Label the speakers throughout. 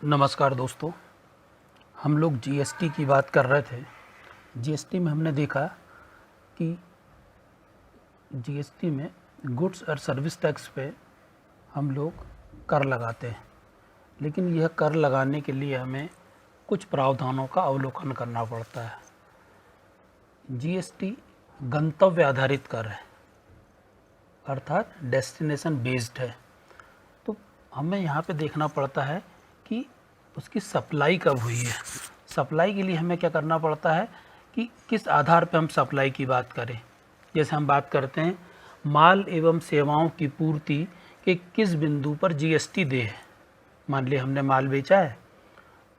Speaker 1: नमस्कार दोस्तों। हम लोग जीएसटी की बात कर रहे थे। जीएसटी में हमने देखा कि जीएसटी में गुड्स और सर्विस टैक्स पे हम लोग कर लगाते हैं, लेकिन यह कर लगाने के लिए हमें कुछ प्रावधानों का अवलोकन करना पड़ता है। जीएसटी गंतव्य आधारित कर है, अर्थात डेस्टिनेशन बेस्ड है। तो हमें यहाँ पे देखना पड़ता है कि उसकी सप्लाई कब हुई है। सप्लाई के लिए हमें क्या करना पड़ता है कि किस आधार पर हम सप्लाई की बात करें। जैसे हम बात करते हैं माल एवं सेवाओं की पूर्ति के किस बिंदु पर जीएसटी दे है। मान लिया हमने माल बेचा है,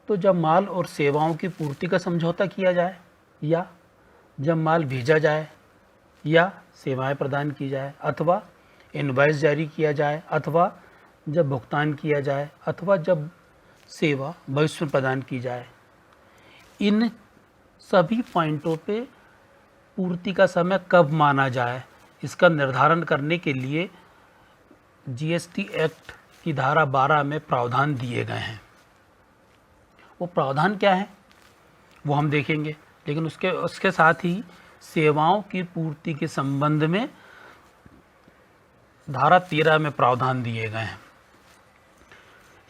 Speaker 1: तो जब माल और सेवाओं की पूर्ति का समझौता किया जाए, या जब माल भेजा जाए, या सेवाएं प्रदान की जाए, अथवा इनवॉइस जारी किया जाए, अथवा जब भुगतान किया जाए, अथवा जब सेवा भविष्य में प्रदान की जाए। इन सभी पॉइंटों पे पूर्ति का समय कब माना जाए, इसका निर्धारण करने के लिए जीएसटी एक्ट की धारा 12 में प्रावधान दिए गए हैं। वो प्रावधान क्या है वो हम देखेंगे, लेकिन उसके साथ ही सेवाओं की पूर्ति के संबंध में धारा 13 में प्रावधान दिए गए हैं।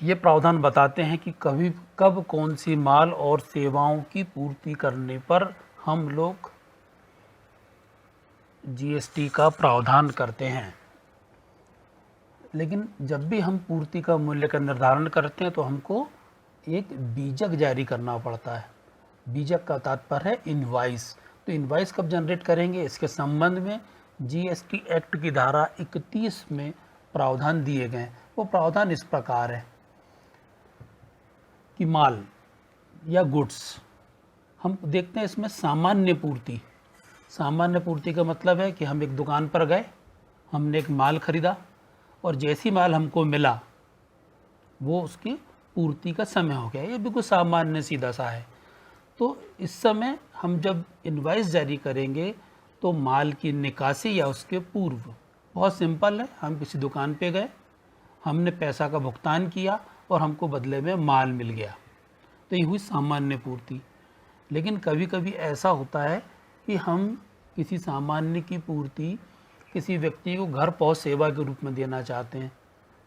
Speaker 1: ये प्रावधान बताते हैं कि कब कौन सी माल और सेवाओं की पूर्ति करने पर हम लोग जीएसटी का प्रावधान करते हैं। लेकिन जब भी हम पूर्ति का मूल्य का निर्धारण करते हैं तो हमको एक बीजक जारी करना पड़ता है। बीजक का तात्पर्य है इनवॉइस। तो इनवॉइस कब जनरेट करेंगे, इसके संबंध में जीएसटी एक्ट की धारा 31 में प्रावधान दिए गए। वो प्रावधान इस प्रकार है कि माल या गुड्स, हम देखते हैं इसमें सामान्य पूर्ति। सामान्य पूर्ति का मतलब है कि हम एक दुकान पर गए, हमने एक माल खरीदा और जैसी माल हमको मिला वो उसकी पूर्ति का समय हो गया। ये बिल्कुल सामान्य सीधा सा है। तो इस समय हम जब इनवॉइस जारी करेंगे तो माल की निकासी या उसके पूर्व, बहुत सिंपल है, हम किसी दुकान पे गए, हमने पैसा का भुगतान किया और हमको बदले में माल मिल गया, तो ये हुई सामान्य पूर्ति। लेकिन कभी कभी ऐसा होता है कि हम किसी सामान्य की पूर्ति किसी व्यक्ति को घर पहुंच सेवा के रूप में देना चाहते हैं,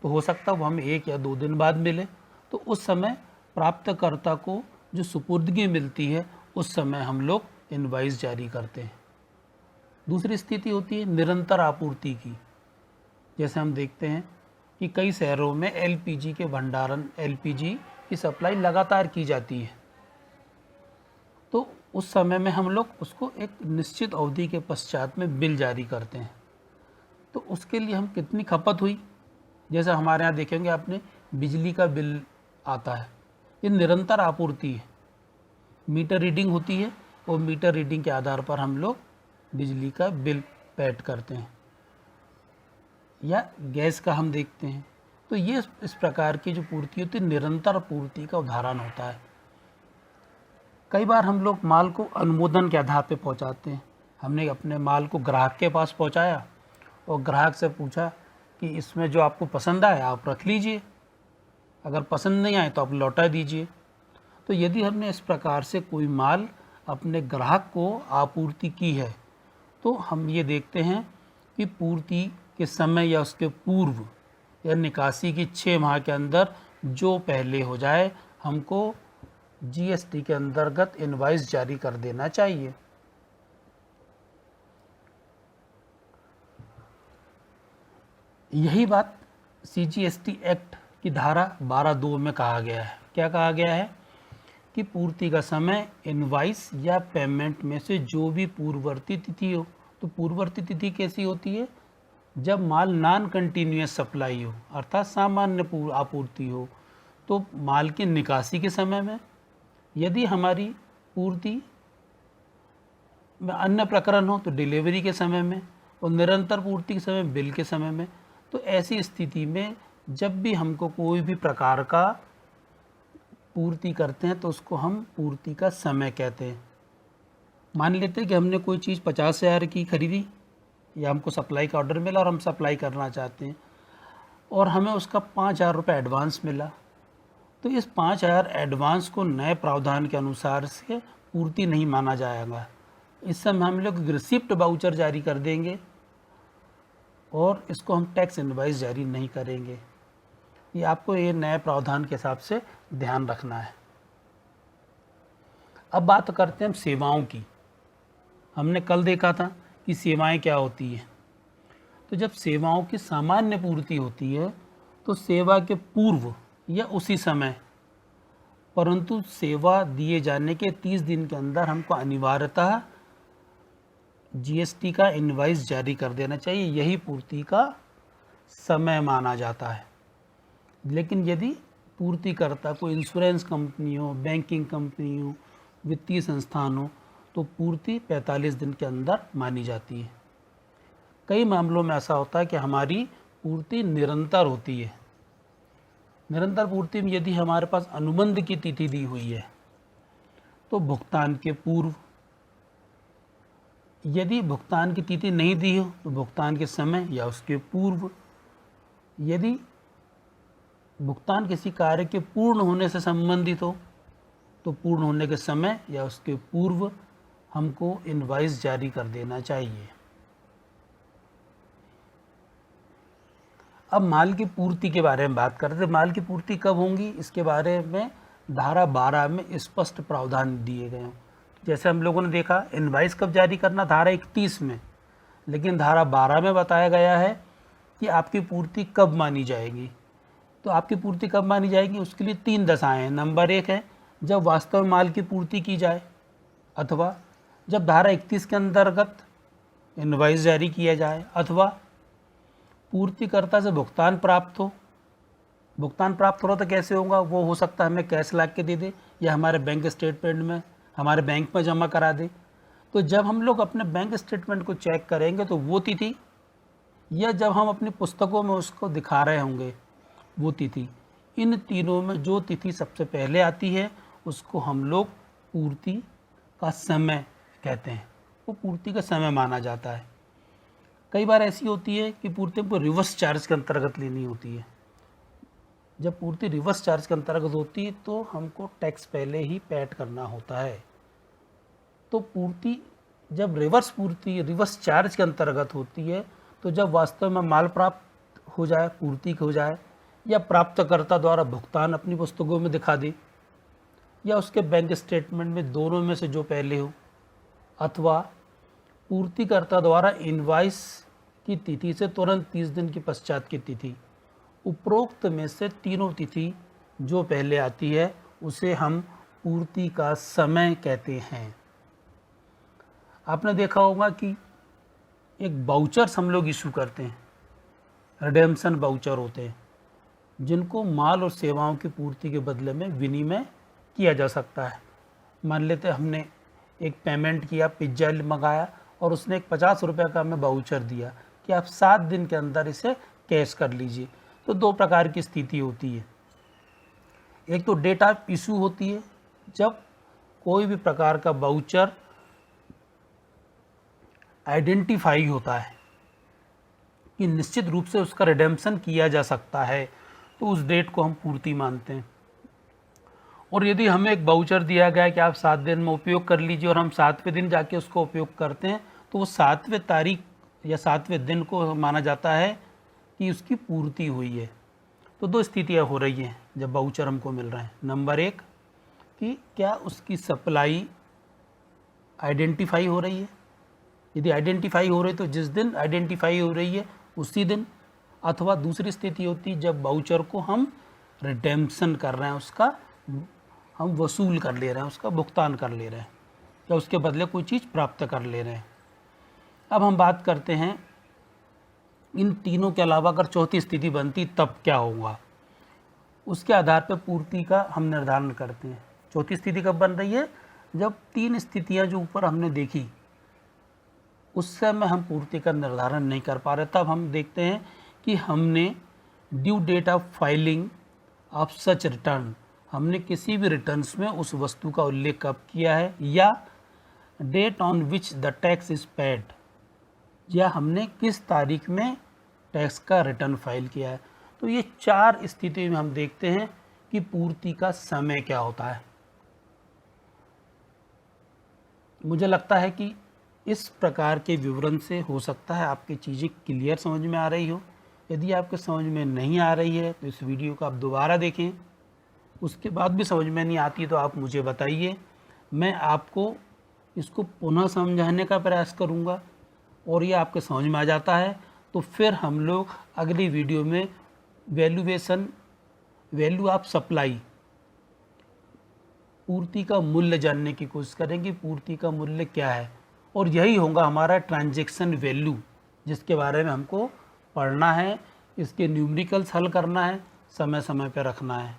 Speaker 1: तो हो सकता है वो हमें 1 या 2 दिन बाद मिले। तो उस समय प्राप्तकर्ता को जो सुपुर्दगी मिलती है उस समय हम लोग इनवॉइस जारी करते हैं। दूसरी स्थिति होती है निरंतर आपूर्ति की। जैसे हम देखते हैं कि कई शहरों में एलपीजी के भंडारण, एलपीजी की सप्लाई लगातार की जाती है। तो उस समय में हम लोग उसको एक निश्चित अवधि के पश्चात में बिल जारी करते हैं। तो उसके लिए हम कितनी खपत हुई, जैसे हमारे यहाँ देखेंगे आपने बिजली का बिल आता है, ये निरंतर आपूर्ति है। मीटर रीडिंग होती है और मीटर रीडिंग के आधार पर हम लोग बिजली का बिल पेड करते हैं। या गैस का हम देखते हैं। तो ये इस प्रकार की जो पूर्ति होती है निरंतर पूर्ति का उदाहरण होता है। कई बार हम लोग माल को अनुमोदन के आधार पर पहुंचाते हैं। हमने अपने माल को ग्राहक के पास पहुंचाया और ग्राहक से पूछा कि इसमें जो आपको पसंद आए आप रख लीजिए, अगर पसंद नहीं आए तो आप लौटा दीजिए। तो यदि हमने इस प्रकार से कोई माल अपने ग्राहक को आपूर्ति की है तो हम ये देखते हैं कि पूर्ति के समय या उसके पूर्व या निकासी की 6 माह के अंदर जो पहले हो जाए हमको जीएसटी के अंतर्गत इनवॉइस जारी कर देना चाहिए। यही बात सीजीएसटी एक्ट की धारा 12(2) में कहा गया है। क्या कहा गया है कि पूर्ति का समय इनवॉइस या पेमेंट में से जो भी पूर्ववर्ती तिथि हो। तो पूर्ववर्ती तिथि कैसी होती है, जब माल नॉन कंटिन्यूअस सप्लाई हो, अर्थात सामान्य आपूर्ति हो, तो माल की निकासी के समय में। यदि हमारी पूर्ति में अन्य प्रकरण हो तो डिलीवरी के समय में, और निरंतर पूर्ति के समय बिल के समय में। तो ऐसी स्थिति में जब भी हमको कोई भी प्रकार का पूर्ति करते हैं तो उसको हम पूर्ति का समय कहते हैं। मान लेते हैं कि हमने कोई चीज़ 50,000 की खरीदी या हमको सप्लाई का ऑर्डर मिला और हम सप्लाई करना चाहते हैं और हमें उसका 5,000 रुपये एडवांस मिला तो इस 5,000 एडवांस को नए प्रावधान के अनुसार से पूर्ति नहीं माना जाएगा। इस समय हम लोग रिसिप्ट वाउचर जारी कर देंगे और इसको हम टैक्स इनवॉइस जारी नहीं करेंगे। ये आपको ये नए प्रावधान के हिसाब से ध्यान रखना है। अब बात करते हैं हम सेवाओं की। हमने कल देखा था कि सेवाएं क्या होती हैं। तो जब सेवाओं की सामान्य पूर्ति होती है तो सेवा के पूर्व या उसी समय, परंतु सेवा दिए जाने के 30 दिन के अंदर हमको अनिवार्यतः जीएसटी का इनवॉइस जारी कर देना चाहिए। यही पूर्ति का समय माना जाता है। लेकिन यदि पूर्तिकर्ता कोई इंश्योरेंस कंपनी हो, बैंकिंग कंपनी हो, वित्तीय संस्थान हो, तो पूर्ति 45 दिन के अंदर मानी जाती है। कई मामलों में ऐसा होता है कि हमारी पूर्ति निरंतर होती है। निरंतर पूर्ति में यदि हमारे पास अनुबंध की तिथि दी हुई है तो भुगतान के पूर्व, यदि भुगतान की तिथि नहीं दी हो तो भुगतान के समय या उसके पूर्व, यदि भुगतान किसी कार्य के पूर्ण होने से संबंधित हो तो पूर्ण होने के समय या उसके पूर्व हमको इनवॉइस जारी कर देना चाहिए। अब माल की पूर्ति के बारे में बात करते हैं। माल की पूर्ति कब होंगी, इसके बारे में धारा 12 में स्पष्ट प्रावधान दिए गए हैं। जैसे हम लोगों ने देखा इनवॉइस कब जारी करना, धारा 31 में, लेकिन धारा 12 में बताया गया है कि आपकी पूर्ति कब मानी जाएगी। तो आपकी पूर्ति कब मानी जाएगी, उसके लिए 3 दशाएं हैं। नंबर 1 है जब वास्तव में माल की पूर्ति की जाए, अथवा जब धारा 31 के अंतर्गत इनवॉइस जारी किया जाए, अथवा पूर्तिकर्ता से भुगतान प्राप्त हो। भुगतान प्राप्त हो रहा तो कैसे होगा, वो हो सकता है हमें कैश ला के दे दे या हमारे बैंक स्टेटमेंट में, हमारे बैंक में जमा करा दे। तो जब हम लोग अपने बैंक स्टेटमेंट को चेक करेंगे तो वो तिथि, या जब हम अपनी पुस्तकों में उसको दिखा रहे होंगे वो तिथि, इन तीनों में जो तिथि सबसे पहले आती है उसको हम लोग पूर्ति का समय कहते हैं। वो पूर्ति का समय माना जाता है। कई बार ऐसी होती है कि पूर्ति को रिवर्स चार्ज के अंतर्गत लेनी होती है। जब पूर्ति रिवर्स चार्ज के अंतर्गत होती है तो हमको टैक्स पहले ही पेड करना होता है। तो पूर्ति जब रिवर्स चार्ज के अंतर्गत होती है तो जब वास्तव में माल प्राप्त हो जाए, पूर्ति हो जाए, या प्राप्तकर्ता द्वारा भुगतान अपनी पुस्तकों में दिखा दे, या उसके बैंक स्टेटमेंट में, दोनों में से जो पहले हो, अथवा पूर्तिकर्ता द्वारा इनवॉइस की तिथि से तुरंत 30 दिन के पश्चात की तिथि, उपरोक्त में से तीनों तिथि जो पहले आती है उसे हम पूर्ति का समय कहते हैं। आपने देखा होगा कि एक वाउचर्स हम लोग इशू करते हैं, रिडेम्पशन वाउचर होते हैं, जिनको माल और सेवाओं की पूर्ति के बदले में विनिमय किया जा सकता है। मान लेते हमने एक पेमेंट किया, पिज्ज़ा मंगाया और उसने एक 50 रुपये का हमें वाउचर दिया कि आप 7 दिन के अंदर इसे कैश कर लीजिए। तो 2 प्रकार की स्थिति होती है। एक तो डेट ऑफ इशू होती है, जब कोई भी प्रकार का वाउचर आइडेंटिफाई होता है कि निश्चित रूप से उसका रिडेम्पशन किया जा सकता है, तो उस डेट को हम पूर्ति मानते हैं। और यदि हमें एक वाउचर दिया गया है कि आप 7 दिन में उपयोग कर लीजिए और हम 7वें दिन जाके उसको उपयोग करते हैं, तो वो 7वें तारीख या 7वें दिन को माना जाता है कि उसकी पूर्ति हुई है। तो 2 स्थितियाँ हो रही हैं जब वाउचर हमको मिल रहे हैं। नंबर 1 कि क्या उसकी सप्लाई आइडेंटिफाई हो रही है। यदि आइडेंटिफाई हो रही है तो जिस दिन आइडेंटिफाई हो रही है उसी दिन, अथवा दूसरी स्थिति होती है जब वाउचर को हम रिडेम्पशन कर रहे हैं, उसका हम वसूल कर ले रहे हैं, उसका भुगतान कर ले रहे हैं, या उसके बदले कोई चीज़ प्राप्त कर ले रहे हैं। अब हम बात करते हैं इन तीनों के अलावा अगर चौथी स्थिति बनती तब क्या होगा। उसके आधार पर पूर्ति का हम निर्धारण करते हैं। चौथी स्थिति कब बन रही है, जब 3 स्थितियां जो ऊपर हमने देखी उस समय हम पूर्ति का निर्धारण नहीं कर पा रहे, तब हम देखते हैं कि हमने due date of filing of such return, हमने किसी भी रिटर्न्स में उस वस्तु का उल्लेख कब किया है, या date on which the tax is paid, या हमने किस तारीख में टैक्स का रिटर्न फाइल किया है। तो ये 4 स्थिति में हम देखते हैं कि पूर्ति का समय क्या होता है। मुझे लगता है कि इस प्रकार के विवरण से हो सकता है आपकी चीज़ें क्लियर समझ में आ रही हो। यदि आपको समझ में नहीं आ रही है तो इस वीडियो को आप दोबारा देखें, उसके बाद भी समझ में नहीं आती तो आप मुझे बताइए, मैं आपको इसको पुनः समझाने का प्रयास करूंगा। और ये आपके समझ में आ जाता है तो फिर हम लोग अगली वीडियो में वैल्यू ऑफ सप्लाई, पूर्ति का मूल्य जानने की कोशिश करेंगे। पूर्ति का मूल्य क्या है, और यही होगा हमारा ट्रांजैक्शन वैल्यू, जिसके बारे में हमको पढ़ना है, इसके न्यूमेरिकल्स हल करना है, समय समय पर रखना है।